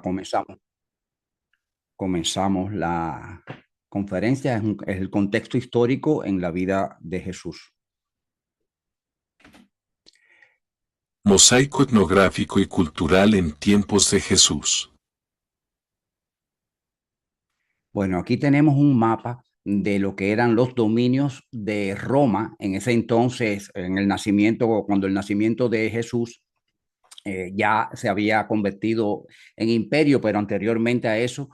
Comenzamos, comenzamos la conferencia, es el contexto histórico en la vida de Jesús. Mosaico etnográfico y cultural en tiempos de Jesús. Bueno, aquí tenemos un mapa de lo que eran los dominios de Roma en ese entonces, en el nacimiento, cuando el nacimiento de Jesús ya se había convertido en imperio, pero anteriormente a eso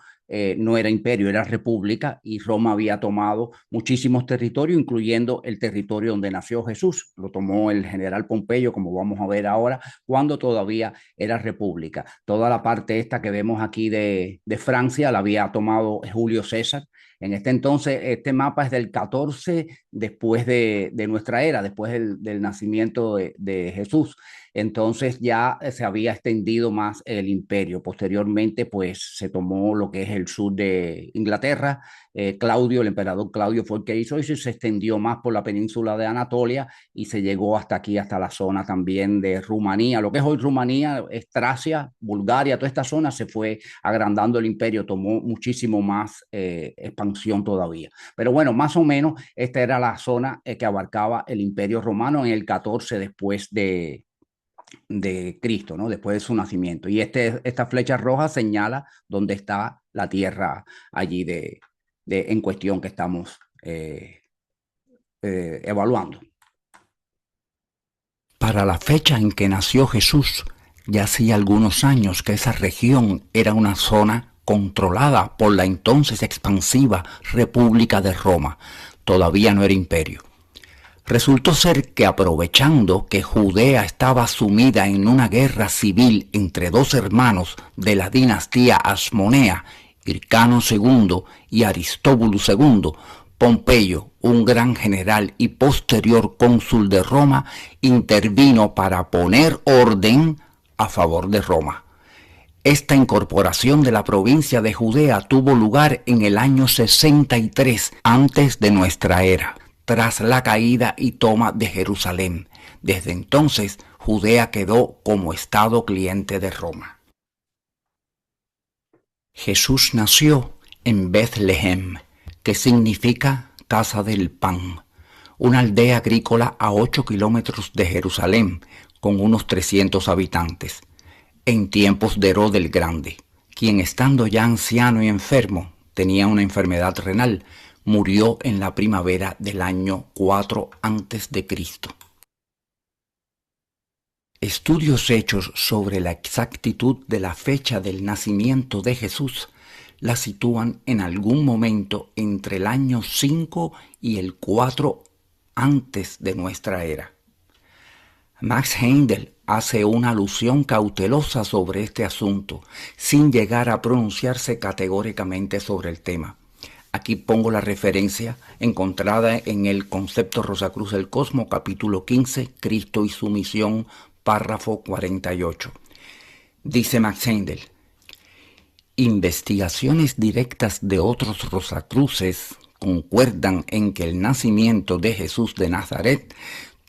no era imperio, era república, y Roma había tomado muchísimos territorios, incluyendo el territorio donde nació Jesús. Lo tomó el general Pompeyo, como vamos a ver ahora, cuando todavía era república. Toda la parte esta que vemos aquí de Francia la había tomado Julio César. En este entonces, este mapa es del 14 después de nuestra era, después del nacimiento de Jesús. Entonces ya se había extendido más el imperio. Posteriormente, pues se tomó lo que es el sur de Inglaterra. Claudio, el emperador Claudio fue el que hizo eso y se extendió más por la península de Anatolia y se llegó hasta aquí, hasta la zona también de Rumanía. Lo que es hoy Rumanía, es Tracia, Bulgaria, toda esta zona se fue agrandando el imperio, tomó muchísimo más expansión todavía. Pero bueno, más o menos esta era la zona que abarcaba el imperio romano en el 14 después de Cristo, ¿no? Después de su nacimiento. Y esta flecha roja señala dónde está la tierra allí en cuestión que estamos evaluando. Para la fecha en que nació Jesús, ya hacía algunos años que esa región era una zona controlada por la entonces expansiva República de Roma. Todavía no era imperio. Resultó ser que, aprovechando que Judea estaba sumida en una guerra civil entre dos hermanos de la dinastía Asmonea, Hircano II y Aristóbulo II, Pompeyo, un gran general y posterior cónsul de Roma, intervino para poner orden a favor de Roma. Esta incorporación de la provincia de Judea tuvo lugar en el año 63 antes de nuestra era, tras la caída y toma de Jerusalén. Desde entonces, Judea quedó como estado cliente de Roma. Jesús nació en Betlehem, que significa casa del pan, una aldea agrícola a 8 kilómetros de Jerusalén, con unos 300 habitantes, en tiempos de Herodes el Grande, quien, estando ya anciano y enfermo, tenía una enfermedad renal, murió en la primavera del año 4 a.C. Estudios hechos sobre la exactitud de la fecha del nacimiento de Jesús la sitúan en algún momento entre el año 5 y el 4 antes de nuestra era. Max Heindel hace una alusión cautelosa sobre este asunto, sin llegar a pronunciarse categóricamente sobre el tema. Aquí pongo la referencia encontrada en el Concepto Rosacruz del Cosmos, capítulo 15, Cristo y su misión, párrafo 48. Dice Max Heindel: investigaciones directas de otros Rosacruces concuerdan en que el nacimiento de Jesús de Nazaret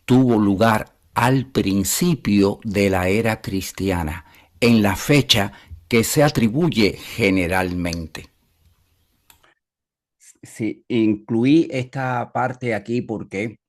tuvo lugar al principio de la era cristiana, en la fecha que se atribuye generalmente. Sí, incluí esta parte aquí porque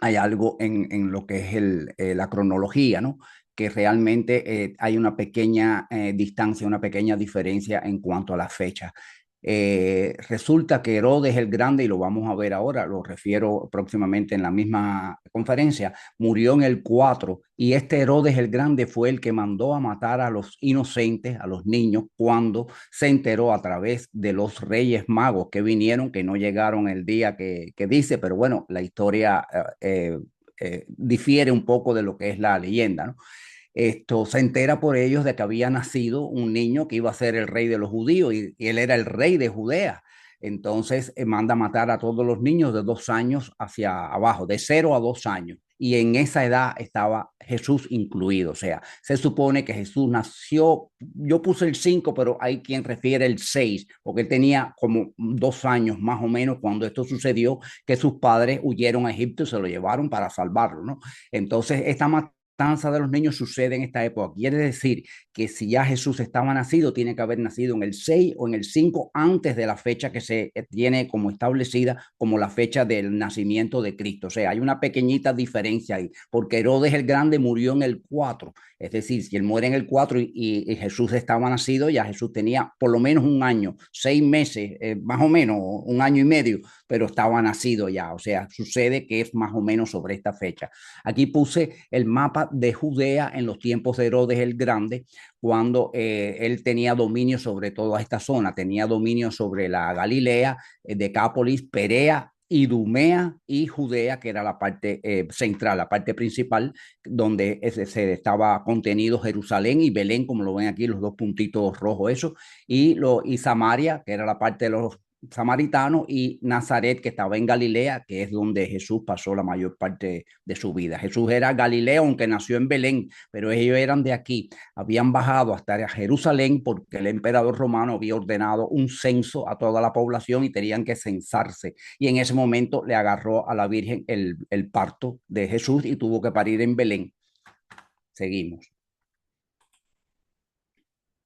hay algo en lo que es la cronología, ¿no? Que realmente hay una pequeña distancia, una pequeña diferencia en cuanto a la fecha. Resulta que Herodes el Grande, y lo vamos a ver ahora, lo refiero próximamente en la misma conferencia, murió en el 4 y este Herodes el Grande fue el que mandó a matar a los inocentes, a los niños, cuando se enteró a través de los Reyes Magos que vinieron, que no llegaron el día que dice, pero bueno, la historia difiere un poco de lo que es la leyenda, ¿no? Esto se entera por ellos de que había nacido un niño que iba a ser el rey de los judíos y él era el rey de Judea. Entonces manda a matar a todos los niños de 2 años hacia abajo, de 0 a 2 años. Y en esa edad estaba Jesús incluido. O sea, se supone que Jesús nació, yo puse el 5, pero hay quien refiere el 6, porque él tenía como 2 años más o menos cuando esto sucedió, que sus padres huyeron a Egipto y se lo llevaron para salvarlo, ¿no? Entonces, esta matanza de los niños sucede en esta época. Quiere decir que si ya Jesús estaba nacido, tiene que haber nacido en el 6 o en el 5 antes de la fecha que se tiene como establecida como la fecha del nacimiento de Cristo. O sea, hay una pequeñita diferencia ahí, porque Herodes el Grande murió en el 4. Es decir, si él muere en el 4 y Jesús estaba nacido, ya Jesús tenía por lo menos un año, 6 meses, más o menos, un año y medio, pero estaba nacido ya. O sea, sucede que es más o menos sobre esta fecha. Aquí puse el mapa de Judea en los tiempos de Herodes el Grande, cuando él tenía dominio sobre toda esta zona, tenía dominio sobre la Galilea, Decápolis, Perea, Idumea y Judea, que era la parte central, la parte principal, donde se estaba contenido Jerusalén y Belén, como lo ven aquí, los dos puntitos rojos, eso, y Samaria, que era la parte de los samaritano, y Nazaret, que estaba en Galilea, que es donde Jesús pasó la mayor parte de su vida. Jesús era Galileo, aunque nació en Belén, pero ellos eran de aquí. Habían bajado hasta Jerusalén porque el emperador romano había ordenado un censo a toda la población y tenían que censarse. Y en ese momento le agarró a la Virgen el parto de Jesús y tuvo que parir en Belén. Seguimos.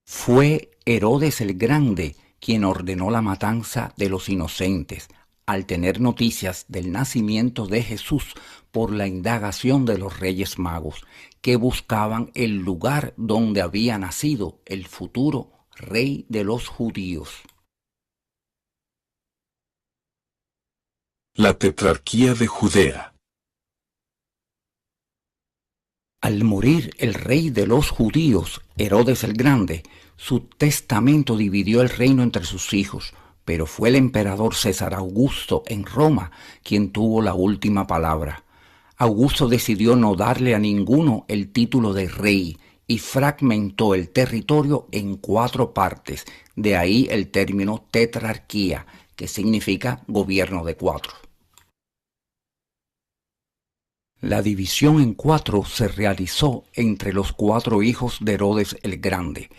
Fue Herodes el Grande quien ordenó la matanza de los inocentes, al tener noticias del nacimiento de Jesús por la indagación de los Reyes Magos, que buscaban el lugar donde había nacido el futuro rey de los judíos. La tetrarquía de Judea. Al morir el rey de los judíos, Herodes el Grande, su testamento dividió el reino entre sus hijos, pero fue el emperador César Augusto en Roma quien tuvo la última palabra. Augusto decidió no darle a ninguno el título de rey y fragmentó el territorio en 4 partes, de ahí el término tetrarquía, que significa gobierno de 4. La división en 4 se realizó entre los 4 hijos de Herodes el Grande.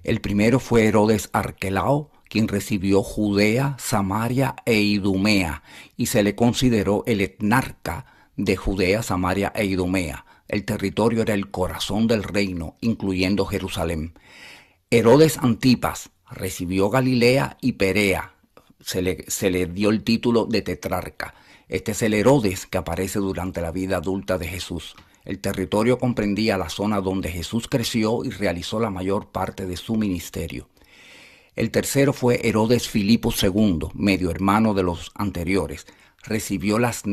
El primero fue Herodes Arquelao, quien recibió Judea, Samaria e Idumea, y se le consideró el etnarca de Judea, Samaria e Idumea. El territorio era el corazón del reino, incluyendo Jerusalén. Herodes Antipas recibió Galilea y Perea. Se le dio el título de tetrarca. Este es el Herodes que aparece durante la vida adulta de Jesús. El territorio comprendía la zona donde Jesús creció y realizó la mayor parte de su ministerio. El tercero fue Herodes Filipo II, medio hermano de los anteriores. Recibió las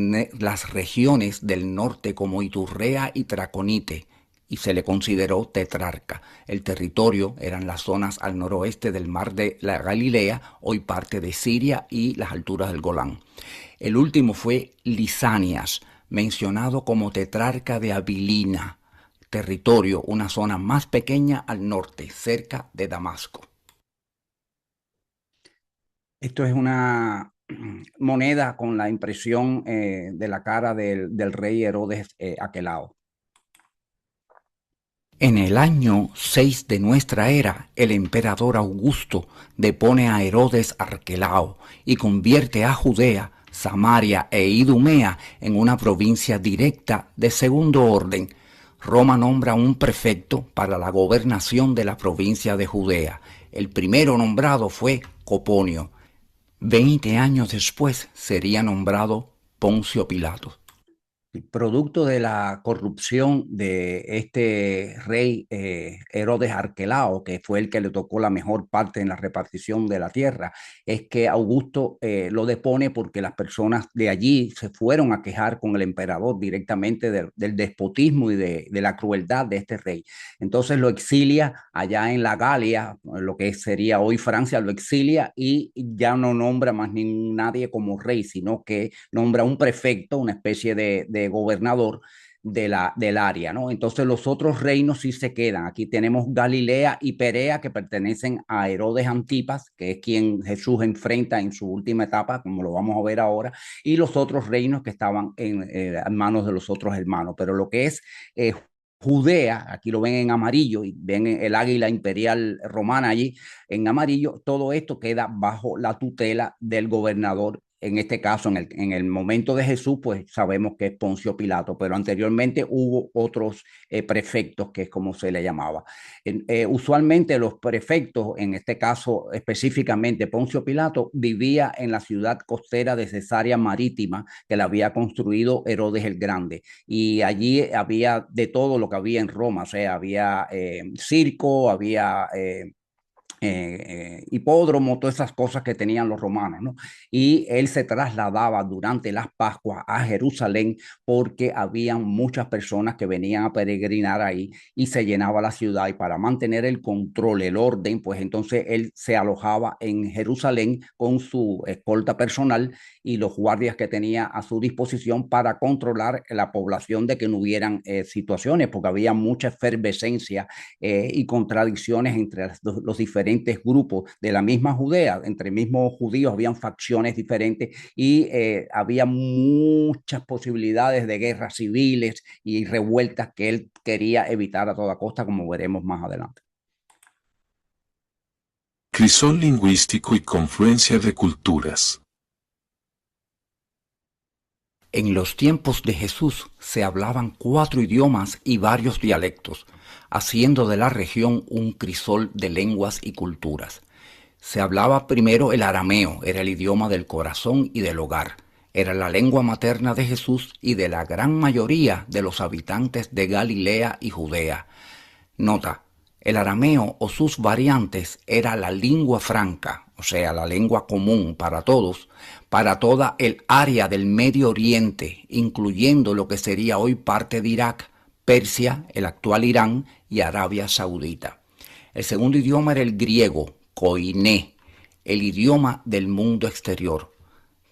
regiones del norte como Iturrea y Traconite y se le consideró tetrarca. El territorio eran las zonas al noroeste del mar de la Galilea, hoy parte de Siria y las alturas del Golán. El último fue Lisanias, mencionado como tetrarca de Abilina, territorio, una zona más pequeña al norte, cerca de Damasco. Esto es una moneda con la impresión de la cara del rey Herodes Aquelao. En el año 6 de nuestra era, el emperador Augusto depone a Herodes Arquelao y convierte a Judea, Samaria e Idumea en una provincia directa de segundo orden. Roma nombra un prefecto para la gobernación de la provincia de Judea. El primero nombrado fue Coponio. 20 años después sería nombrado Poncio Pilato. Producto de la corrupción de este rey Herodes Arquelao, que fue el que le tocó la mejor parte en la repartición de la tierra, es que Augusto lo depone porque las personas de allí se fueron a quejar con el emperador directamente del despotismo y de la crueldad de este rey. Entonces lo exilia allá en la Galia, lo que sería hoy Francia, lo exilia y ya no nombra más nadie como rey, sino que nombra un prefecto, una especie de gobernador del área, ¿no? Entonces los otros reinos sí se quedan. Aquí tenemos Galilea y Perea, que pertenecen a Herodes Antipas, que es quien Jesús enfrenta en su última etapa, como lo vamos a ver ahora, y los otros reinos que estaban en manos de los otros hermanos. Pero lo que es Judea, aquí lo ven en amarillo y ven el águila imperial romana allí en amarillo, todo esto queda bajo la tutela del gobernador en este caso, en el momento de Jesús, pues sabemos que es Poncio Pilato, pero anteriormente hubo otros prefectos, que es como se le llamaba. Usualmente los prefectos, en este caso específicamente Poncio Pilato, vivía en la ciudad costera de Cesarea Marítima, que la había construido Herodes el Grande, y allí había de todo lo que había en Roma, o sea, había circo, había hipódromo, todas esas cosas que tenían los romanos, ¿no? Y él se trasladaba durante las Pascuas a Jerusalén porque habían muchas personas que venían a peregrinar ahí y se llenaba la ciudad, y para mantener el control, el orden, pues entonces él se alojaba en Jerusalén con su escolta personal y los guardias que tenía a su disposición para controlar la población de que no hubieran situaciones, porque había mucha efervescencia y contradicciones entre los diferentes grupos de la misma Judea. Entre mismos judíos habían facciones diferentes y había muchas posibilidades de guerras civiles y revueltas que él quería evitar a toda costa, como veremos más adelante. Crisol lingüístico y confluencia de culturas. En los tiempos de Jesús se hablaban 4 idiomas y varios dialectos, haciendo de la región un crisol de lenguas y culturas. Se hablaba primero el arameo, era el idioma del corazón y del hogar. Era la lengua materna de Jesús y de la gran mayoría de los habitantes de Galilea y Judea. Nota, el arameo o sus variantes era la lengua franca, o sea, la lengua común para todos, para toda el área del Medio Oriente, incluyendo lo que sería hoy parte de Irak, Persia, el actual Irán y Arabia Saudita. El segundo idioma era el griego, koiné, el idioma del mundo exterior.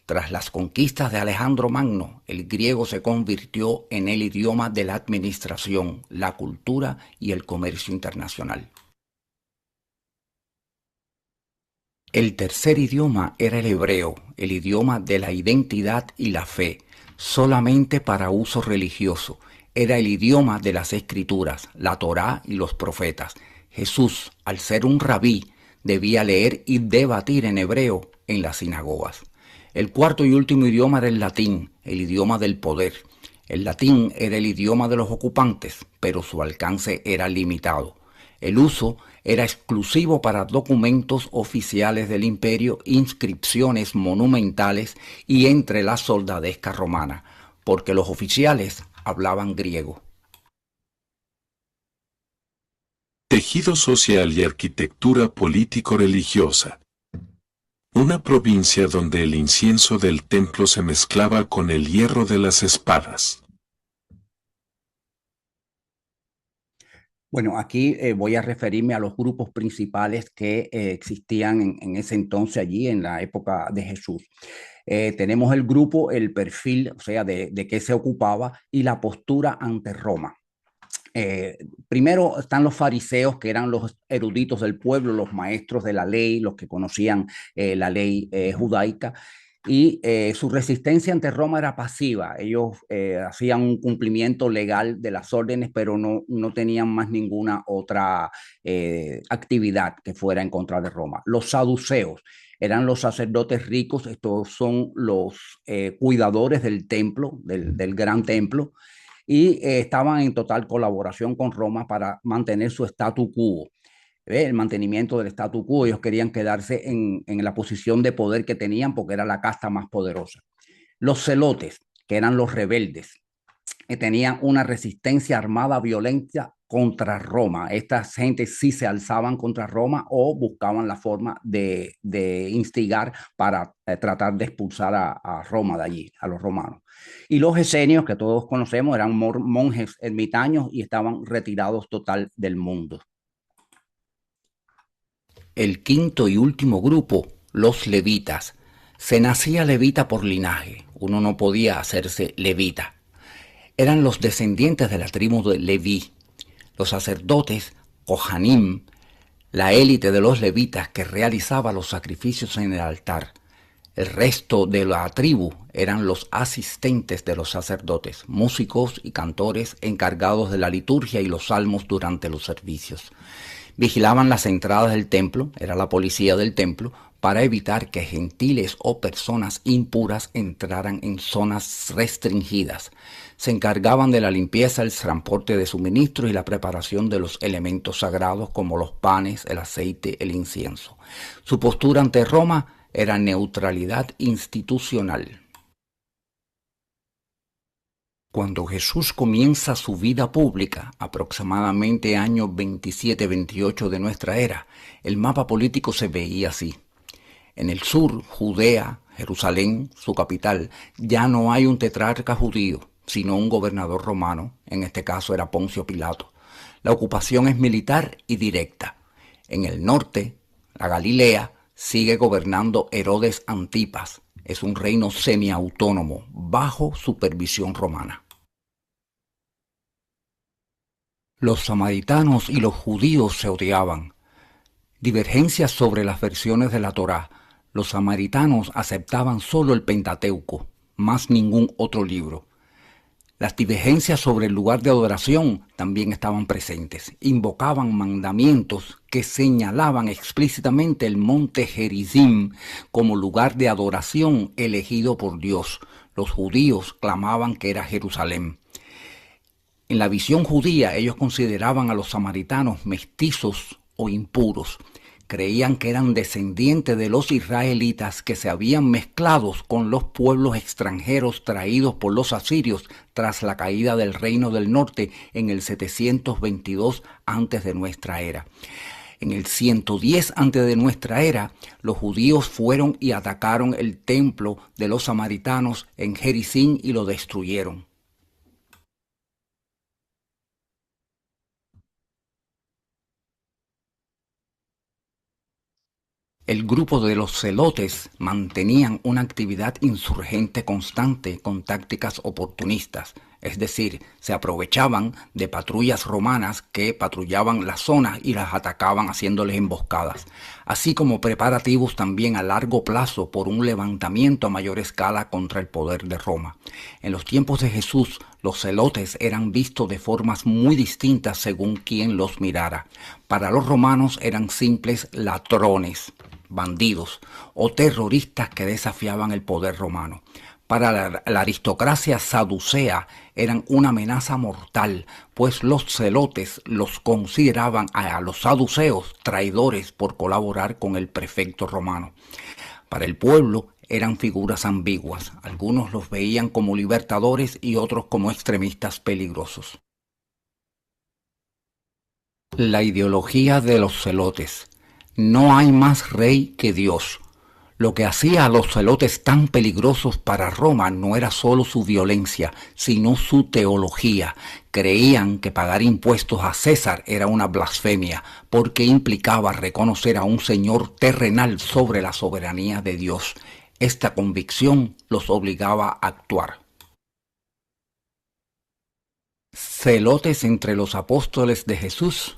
Tras las conquistas de Alejandro Magno, el griego se convirtió en el idioma de la administración, la cultura y el comercio internacional. El tercer idioma era el hebreo, el idioma de la identidad y la fe, solamente para uso religioso. Era el idioma de las escrituras, la Torá y los profetas. Jesús, al ser un rabí, debía leer y debatir en hebreo en las sinagogas. El cuarto y último idioma era el latín, el idioma del poder. El latín era el idioma de los ocupantes, pero su alcance era limitado. El uso era exclusivo para documentos oficiales del imperio, inscripciones monumentales y entre la soldadesca romana, porque los oficiales hablaban griego. Tejido social y arquitectura político-religiosa. Una provincia donde el incienso del templo se mezclaba con el hierro de las espadas. Bueno, aquí voy a referirme a los grupos principales que existían en ese entonces allí, en la época de Jesús. Tenemos el grupo, el perfil, o sea, de qué se ocupaba y la postura ante Roma. Primero están los fariseos, que eran los eruditos del pueblo, los maestros de la ley, los que conocían la ley judaica, y su resistencia ante Roma era pasiva. Ellos hacían un cumplimiento legal de las órdenes, pero no tenían más ninguna otra actividad que fuera en contra de Roma. Los saduceos eran los sacerdotes ricos, estos son los cuidadores del templo, del gran templo, y estaban en total colaboración con Roma para mantener su statu quo, el mantenimiento del statu quo. Ellos querían quedarse en la posición de poder que tenían porque era la casta más poderosa. Los celotes, que eran los rebeldes, que tenían una resistencia armada violenta contra Roma. Estas gentes sí se alzaban contra Roma o buscaban la forma de instigar para tratar de expulsar a Roma de allí, a los romanos. Y los esenios, que todos conocemos, eran monjes ermitaños y estaban retirados total del mundo. El quinto y último grupo, los levitas. Se nacía levita por linaje, uno no podía hacerse levita. Eran los descendientes de la tribu de Leví, los sacerdotes, Kohanim, la élite de los levitas que realizaba los sacrificios en el altar. El resto de la tribu eran los asistentes de los sacerdotes, músicos y cantores encargados de la liturgia y los salmos durante los servicios. Vigilaban las entradas del templo, era la policía del templo, para evitar que gentiles o personas impuras entraran en zonas restringidas. Se encargaban de la limpieza, el transporte de suministros y la preparación de los elementos sagrados como los panes, el aceite, el incienso. Su postura ante Roma era neutralidad institucional. Cuando Jesús comienza su vida pública, aproximadamente año 27-28 de nuestra era, el mapa político se veía así. En el sur, Judea, Jerusalén, su capital, ya no hay un tetrarca judío, sino un gobernador romano, en este caso era Poncio Pilato. La ocupación es militar y directa. En el norte, la Galilea, sigue gobernando Herodes Antipas. Es un reino semiautónomo, bajo supervisión romana. Los samaritanos y los judíos se odiaban. Divergencias sobre las versiones de la Torá. Los samaritanos aceptaban solo el Pentateuco, más ningún otro libro. Las divergencias sobre el lugar de adoración también estaban presentes. Invocaban mandamientos que señalaban explícitamente el monte Gerizim como lugar de adoración elegido por Dios. Los judíos clamaban que era Jerusalén. En la visión judía, ellos consideraban a los samaritanos mestizos o impuros. Creían que eran descendientes de los israelitas que se habían mezclado con los pueblos extranjeros traídos por los asirios tras la caída del Reino del Norte en el 722 antes de nuestra era. En el 110 antes de nuestra era, los judíos fueron y atacaron el templo de los samaritanos en Gerizim y lo destruyeron. El grupo de los celotes mantenían una actividad insurgente constante con tácticas oportunistas, es decir, se aprovechaban de patrullas romanas que patrullaban la zona y las atacaban haciéndoles emboscadas, así como preparativos también a largo plazo por un levantamiento a mayor escala contra el poder de Roma. En los tiempos de Jesús, los celotes eran vistos de formas muy distintas según quien los mirara. Para los romanos eran simples ladrones, bandidos o terroristas que desafiaban el poder romano. Para la aristocracia saducea eran una amenaza mortal, pues los celotes los consideraban a los saduceos traidores por colaborar con el prefecto romano. Para el pueblo eran figuras ambiguas, algunos los veían como libertadores y otros como extremistas peligrosos. La ideología de los celotes. No hay más rey que Dios. Lo que hacía a los celotes tan peligrosos para Roma no era solo su violencia, sino su teología. Creían que pagar impuestos a César era una blasfemia, porque implicaba reconocer a un señor terrenal sobre la soberanía de Dios. Esta convicción los obligaba a actuar. Celotes entre los apóstoles de Jesús.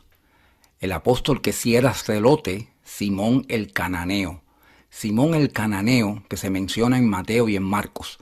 El apóstol que sí era celote, Simón el Cananeo. Simón el Cananeo, que se menciona en Mateo y en Marcos.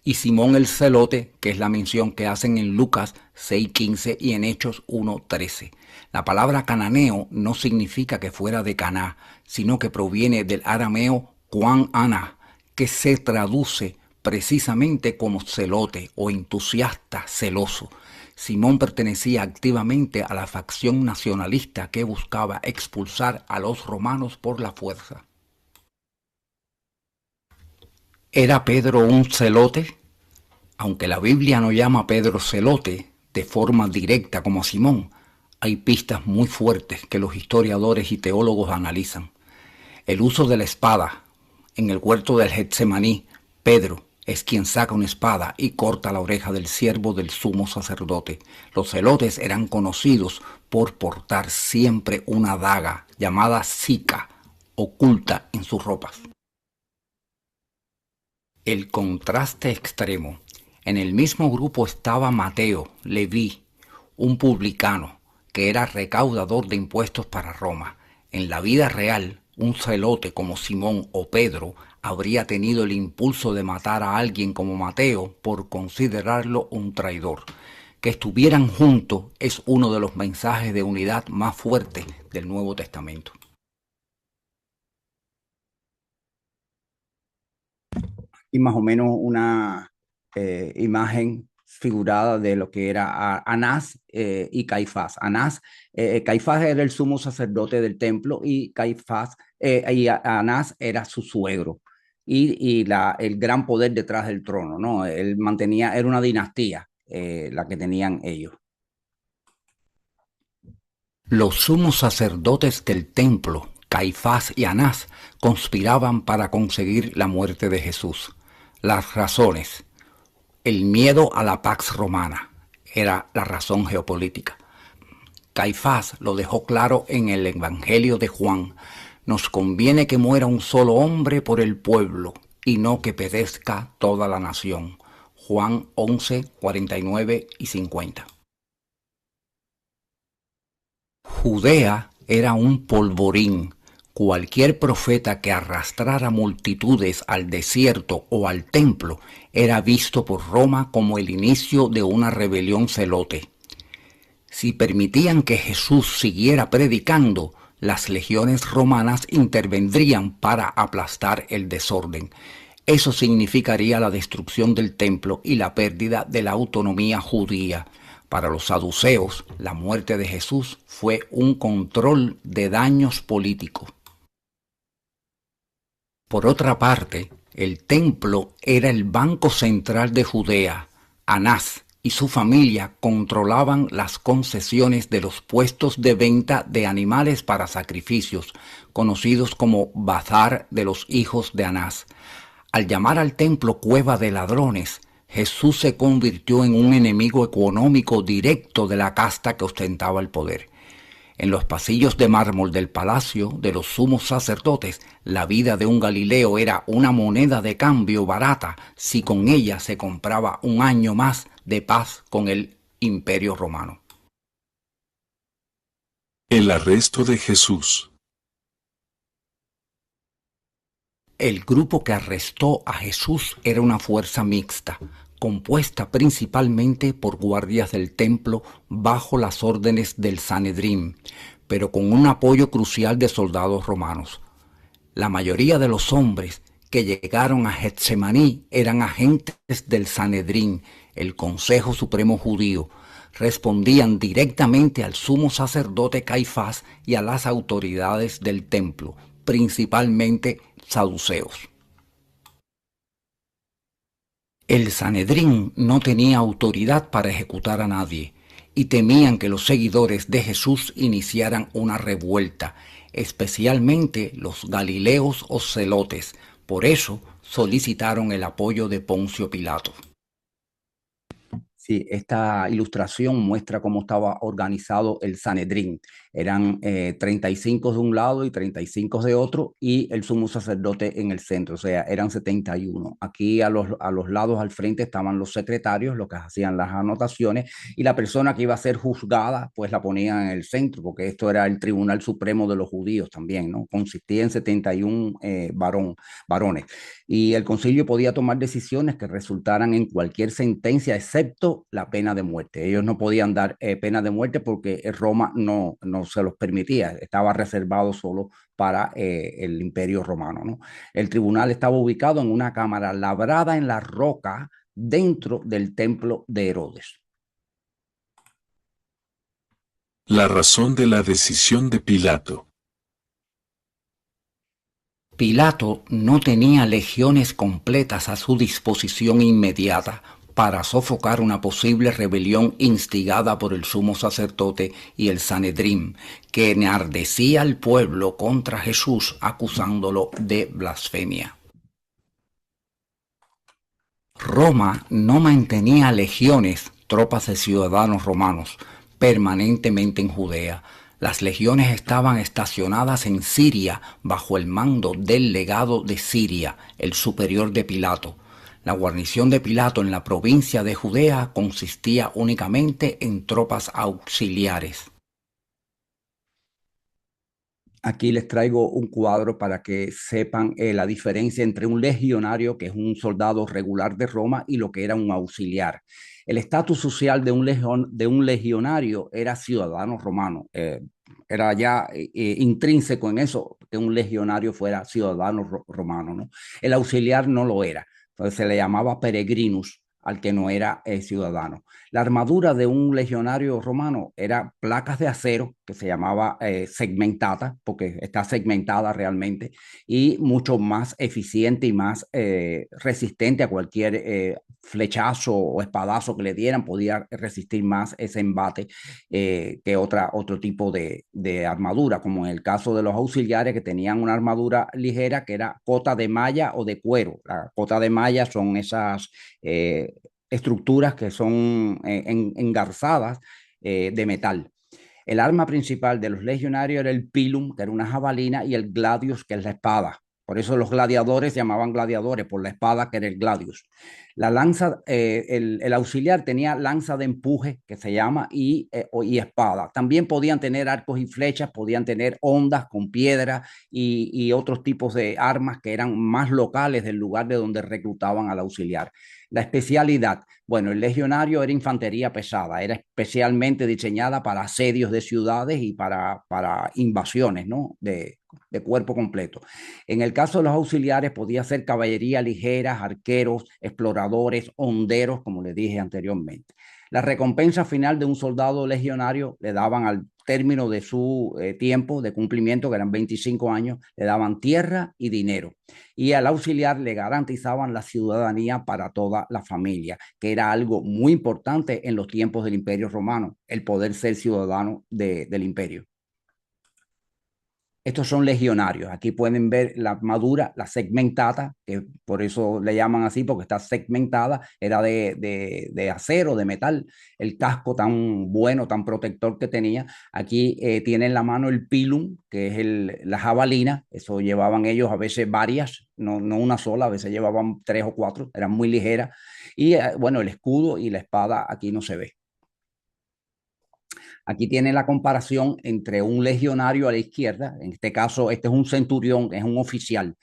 Y Simón el Celote, que es la mención que hacen en Lucas 6:15 y en Hechos 1:13. La palabra cananeo no significa que fuera de Caná, sino que proviene del arameo Juan Ana, que se traduce precisamente como celote o entusiasta celoso. Simón pertenecía activamente a la facción nacionalista que buscaba expulsar a los romanos por la fuerza. ¿Era Pedro un celote? Aunque la Biblia no llama a Pedro celote de forma directa como a Simón, hay pistas muy fuertes que los historiadores y teólogos analizan. El uso de la espada. En el huerto del Getsemaní, Pedro es quien saca una espada y corta la oreja del siervo del sumo sacerdote. Los celotes eran conocidos por portar siempre una daga llamada sica, oculta en sus ropas. El contraste extremo. En el mismo grupo estaba Mateo, Leví, un publicano, que era recaudador de impuestos para Roma. En la vida real, un celote como Simón o Pedro habría tenido el impulso de matar a alguien como Mateo por considerarlo un traidor. Que estuvieran juntos es uno de los mensajes de unidad más fuertes del Nuevo Testamento. y más o menos una imagen figurada de lo que era Anás y Caifás. Caifás era el sumo sacerdote del templo y Anás era su suegro y el gran poder detrás del trono, ¿no? Él mantenía, era una dinastía la que tenían ellos. Los sumos sacerdotes del templo, Caifás y Anás, conspiraban para conseguir la muerte de Jesús. Las razones: el miedo a la pax romana era la razón geopolítica. Caifás lo dejó claro en el Evangelio de Juan: nos conviene que muera un solo hombre por el pueblo y no que perezca toda la nación. Juan 11, 49 y 50. Judea era un polvorín. Cualquier profeta que arrastrara multitudes al desierto o al templo era visto por Roma como el inicio de una rebelión celote. Si permitían que Jesús siguiera predicando, las legiones romanas intervendrían para aplastar el desorden. Eso significaría la destrucción del templo y la pérdida de la autonomía judía. Para los saduceos, la muerte de Jesús fue un control de daños políticos. Por otra parte, el templo era el banco central de Judea. Anás y su familia controlaban las concesiones de los puestos de venta de animales para sacrificios, conocidos como Bazar de los hijos de Anás. Al llamar al templo cueva de ladrones, Jesús se convirtió en un enemigo económico directo de la casta que ostentaba el poder. En los pasillos de mármol del palacio de los sumos sacerdotes, la vida de un Galileo era una moneda de cambio barata si con ella se compraba un año más de paz con el Imperio Romano. El arresto de Jesús. El grupo que arrestó a Jesús era una fuerza mixta, compuesta principalmente por guardias del templo bajo las órdenes del Sanedrín, pero con un apoyo crucial de soldados romanos. La mayoría de los hombres que llegaron a Getsemaní eran agentes del Sanedrín, el Consejo Supremo Judío. Respondían directamente al sumo sacerdote Caifás y a las autoridades del templo, principalmente saduceos. El Sanedrín no tenía autoridad para ejecutar a nadie y temían que los seguidores de Jesús iniciaran una revuelta, especialmente los galileos o celotes. Por eso solicitaron el apoyo de Poncio Pilato. Sí, esta ilustración muestra cómo estaba organizado el Sanedrín. Eran 35 de un lado y 35 de otro, y el sumo sacerdote en el centro, o sea, eran 71. Aquí a los lados al frente estaban los secretarios, los que hacían las anotaciones, y la persona que iba a ser juzgada, pues la ponían en el centro, porque esto era el Tribunal Supremo de los Judíos también, ¿no? Consistía en 71 varones. Y el concilio podía tomar decisiones que resultaran en cualquier sentencia, excepto la pena de muerte. Ellos no podían dar pena de muerte porque Roma no se los permitía, estaba reservado solo para el Imperio Romano, ¿no? El tribunal estaba ubicado en una cámara labrada en la roca dentro del templo de Herodes. La razón de la decisión de Pilato. Pilato no tenía legiones completas a su disposición inmediata para sofocar una posible rebelión instigada por el sumo sacerdote y el Sanedrín, que enardecía al pueblo contra Jesús acusándolo de blasfemia. Roma no mantenía legiones, tropas de ciudadanos romanos, permanentemente en Judea. Las legiones estaban estacionadas en Siria bajo el mando del legado de Siria, el superior de Pilato. La guarnición de Pilato en la provincia de Judea consistía únicamente en tropas auxiliares. Aquí les traigo un cuadro para que sepan la diferencia entre un legionario, que es un soldado regular de Roma, y lo que era un auxiliar. El estatus social de un legionario era ciudadano romano. Era ya intrínseco en eso que un legionario fuera ciudadano romano, ¿no? El auxiliar no lo era. Entonces se le llamaba peregrinus al que no era ciudadano. La armadura de un legionario romano era placas de acero, que se llamaba segmentada, porque está segmentada realmente, y mucho más eficiente y más resistente a cualquier flechazo o espadazo que le dieran, podía resistir más ese embate que otro tipo de armadura, como en el caso de los auxiliares que tenían una armadura ligera que era cota de malla o de cuero. La cota de malla son esas estructuras que son engarzadas de metal. El arma principal de los legionarios era el pilum, que era una jabalina, y el gladius, que es la espada. Por eso los gladiadores se llamaban gladiadores, por la espada que era el gladius. La lanza, el auxiliar tenía lanza de empuje, que se llama, y espada. También podían tener arcos y flechas, podían tener ondas con piedra y otros tipos de armas que eran más locales del lugar de donde reclutaban al auxiliar. La especialidad, bueno, el legionario era infantería pesada, era especialmente diseñada para asedios de ciudades y para invasiones, ¿no? De cuerpo completo. En el caso de los auxiliares podía ser caballería ligera, arqueros, exploradores, honderos, como les dije anteriormente. La recompensa final de un soldado legionario le daban al término de su tiempo de cumplimiento, que eran 25 años, le daban tierra y dinero. Y al auxiliar le garantizaban la ciudadanía para toda la familia, que era algo muy importante en los tiempos del Imperio Romano, el poder ser ciudadano del imperio. Estos son legionarios. Aquí pueden ver la armadura, la segmentada, que por eso le llaman así, porque está segmentada, era de acero, de metal. El casco tan bueno, tan protector que tenía. Aquí tiene en la mano el pilum, que es la jabalina. Eso llevaban ellos a veces varias, no una sola, a veces llevaban 3 o 4, eran muy ligeras. Y bueno, el escudo y la espada aquí no se ve. Aquí tiene la comparación entre un legionario a la izquierda, en este caso este es un centurión, es un oficial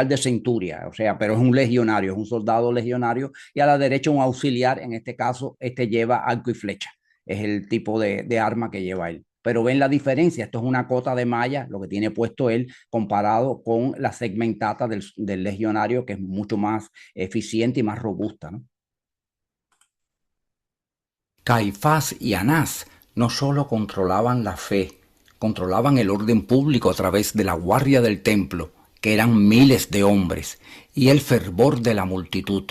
de centuria, o sea, pero es un legionario, es un soldado legionario, y a la derecha un auxiliar, en este caso este lleva arco y flecha, es el tipo de arma que lleva él. Pero ven la diferencia, esto es una cota de malla, lo que tiene puesto él, comparado con la segmentata del legionario, que es mucho más eficiente y más robusta, ¿no? Caifás y Anás no solo controlaban la fe, controlaban el orden público a través de la guardia del templo, que eran miles de hombres, y el fervor de la multitud.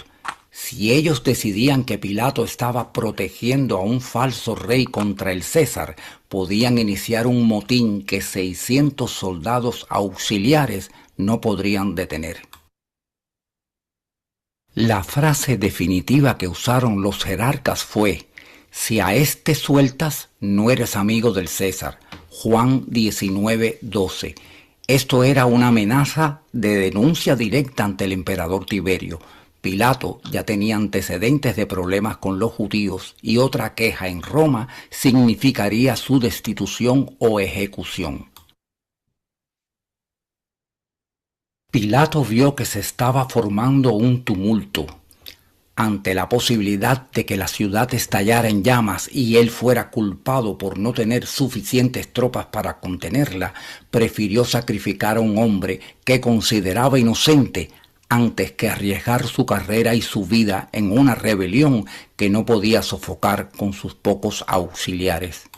Si ellos decidían que Pilato estaba protegiendo a un falso rey contra el César, podían iniciar un motín que 600 soldados auxiliares no podrían detener. La frase definitiva que usaron los jerarcas fue: si a este sueltas, no eres amigo del César. Juan 19:12. Esto era una amenaza de denuncia directa ante el emperador Tiberio. Pilato ya tenía antecedentes de problemas con los judíos y otra queja en Roma significaría su destitución o ejecución. Pilato vio que se estaba formando un tumulto. Ante la posibilidad de que la ciudad estallara en llamas y él fuera culpado por no tener suficientes tropas para contenerla, prefirió sacrificar a un hombre que consideraba inocente antes que arriesgar su carrera y su vida en una rebelión que no podía sofocar con sus pocos auxiliares.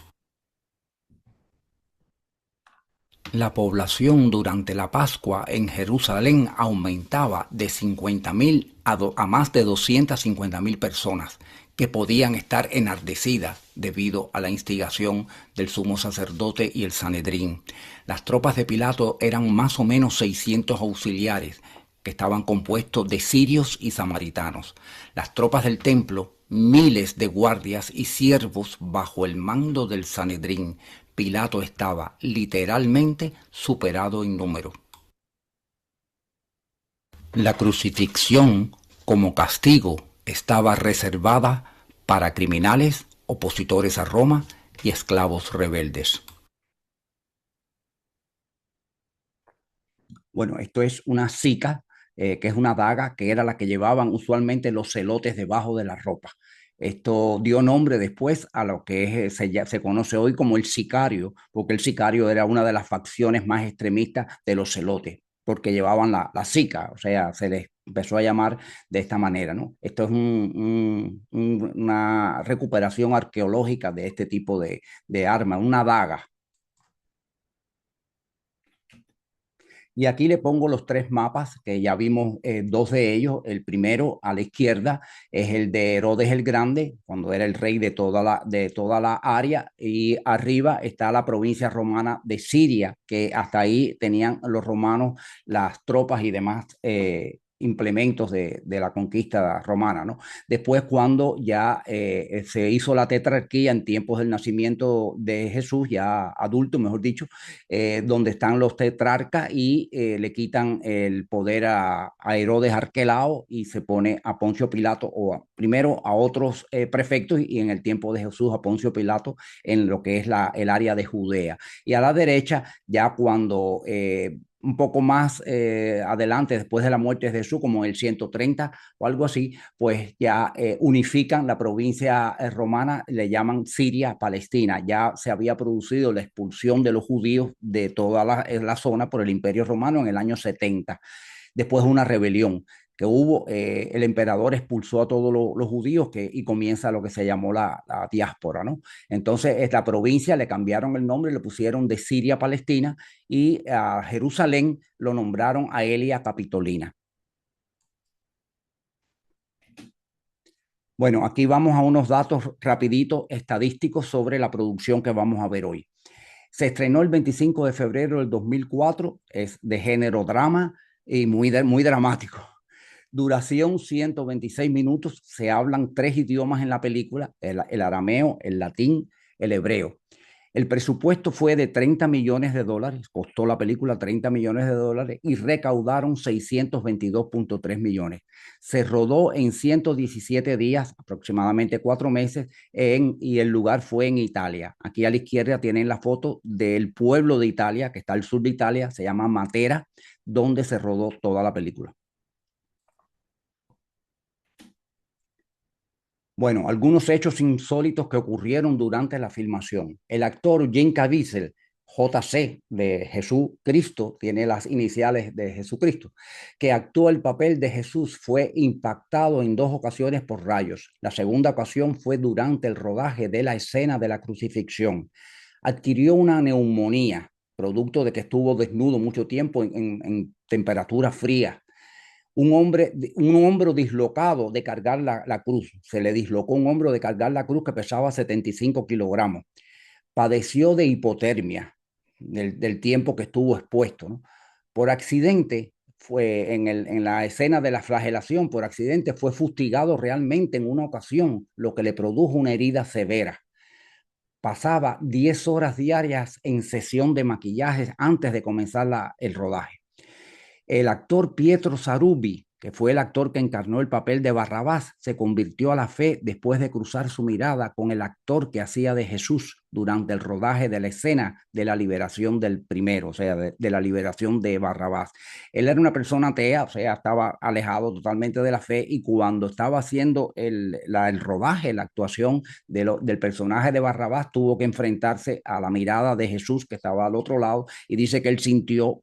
La población durante la Pascua en Jerusalén aumentaba de 50.000 a más de 250.000 personas que podían estar enardecidas debido a la instigación del sumo sacerdote y el Sanedrín. Las tropas de Pilato eran más o menos 600 auxiliares que estaban compuestos de sirios y samaritanos. Las tropas del templo, miles de guardias y siervos bajo el mando del Sanedrín. Pilato estaba literalmente superado en número. La crucifixión como castigo estaba reservada para criminales, opositores a Roma y esclavos rebeldes. Bueno, esto es una sica, que es una daga que era la que llevaban usualmente los celotes debajo de la ropa. Esto dio nombre después a lo que se conoce hoy como el sicario, porque el sicario era una de las facciones más extremistas de los celotes. porque llevaban la Zika, o sea, se les empezó a llamar de esta manera, ¿no? Esto es una recuperación arqueológica de este tipo de arma, una daga. Y aquí le pongo los tres mapas, que ya vimos dos de ellos. El primero a la izquierda es el de Herodes el Grande, cuando era el rey de toda la área. Y arriba está la provincia romana de Siria, que hasta ahí tenían los romanos las tropas y demás implementos de la conquista romana, ¿no? Después, cuando ya se hizo la tetrarquía en tiempos del nacimiento de Jesús, ya adulto, mejor dicho, donde están los tetrarcas y le quitan el poder a Herodes Arquelao y se pone a Poncio Pilato, primero a otros prefectos y en el tiempo de Jesús a Poncio Pilato en lo que es el área de Judea. Y a la derecha, ya cuando un poco más adelante, después de la muerte de Jesús, como en el 130 o algo así, pues ya unifican la provincia romana, le llaman Siria, Palestina. Ya se había producido la expulsión de los judíos de toda la zona por el Imperio Romano en el año 70. Después de una rebelión que hubo, el emperador expulsó a todos los judíos y comienza lo que se llamó la diáspora, ¿no? Entonces, esta provincia le cambiaron el nombre, le pusieron de Siria a Palestina y a Jerusalén lo nombraron Aelia Capitolina. Bueno, aquí vamos a unos datos rapiditos estadísticos sobre la producción que vamos a ver hoy. Se estrenó el 25 de febrero del 2004, es de género drama y muy dramático. Duración 126 minutos, se hablan 3 idiomas en la película, el arameo, el latín, el hebreo. El presupuesto fue de $30 millones, costó la película $30 millones y recaudaron 622.3 millones. Se rodó en 117 días, aproximadamente 4 meses, y el lugar fue en Italia. Aquí a la izquierda tienen la foto del pueblo de Italia, que está al sur de Italia, se llama Matera, donde se rodó toda la película. Bueno, algunos hechos insólitos que ocurrieron durante la filmación. El actor Jim Caviezel, JC de Jesucristo, tiene las iniciales de Jesucristo, que actuó el papel de Jesús, fue impactado en 2 ocasiones por rayos. La segunda ocasión fue durante el rodaje de la escena de la crucifixión. Adquirió una neumonía, producto de que estuvo desnudo mucho tiempo en temperaturas frías. Un hombro dislocado de cargar la cruz. Se le dislocó un hombro de cargar la cruz que pesaba 75 kilogramos. Padeció de hipotermia del tiempo que estuvo expuesto, ¿no? Por accidente, fue en la escena de la flagelación, por accidente fue fustigado realmente en una ocasión, lo que le produjo una herida severa. Pasaba 10 horas diarias en sesión de maquillaje antes de comenzar el rodaje. El actor Pietro Sarubi, que fue el actor que encarnó el papel de Barrabás, se convirtió a la fe después de cruzar su mirada con el actor que hacía de Jesús durante el rodaje de la escena de la liberación del primero, o sea, de la liberación de Barrabás. Él era una persona atea, o sea, estaba alejado totalmente de la fe, y cuando estaba haciendo el rodaje, la actuación del personaje de Barrabás, tuvo que enfrentarse a la mirada de Jesús que estaba al otro lado, y dice que él sintió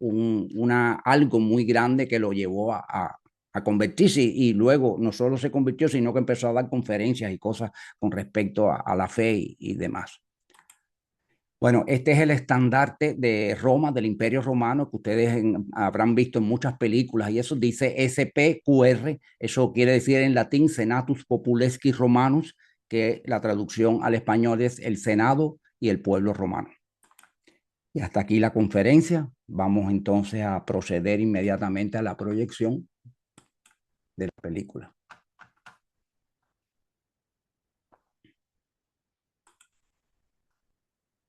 algo muy grande que lo llevó a convertirse, y luego no solo se convirtió, sino que empezó a dar conferencias y cosas con respecto a la fe y demás. Bueno, este es el estandarte de Roma, del Imperio Romano, que ustedes habrán visto en muchas películas, y eso dice SPQR, eso quiere decir en latín Senatus Populesqui Romanus, que la traducción al español es el Senado y el pueblo romano. Y hasta aquí la conferencia. Vamos entonces a proceder inmediatamente a la proyección de la película.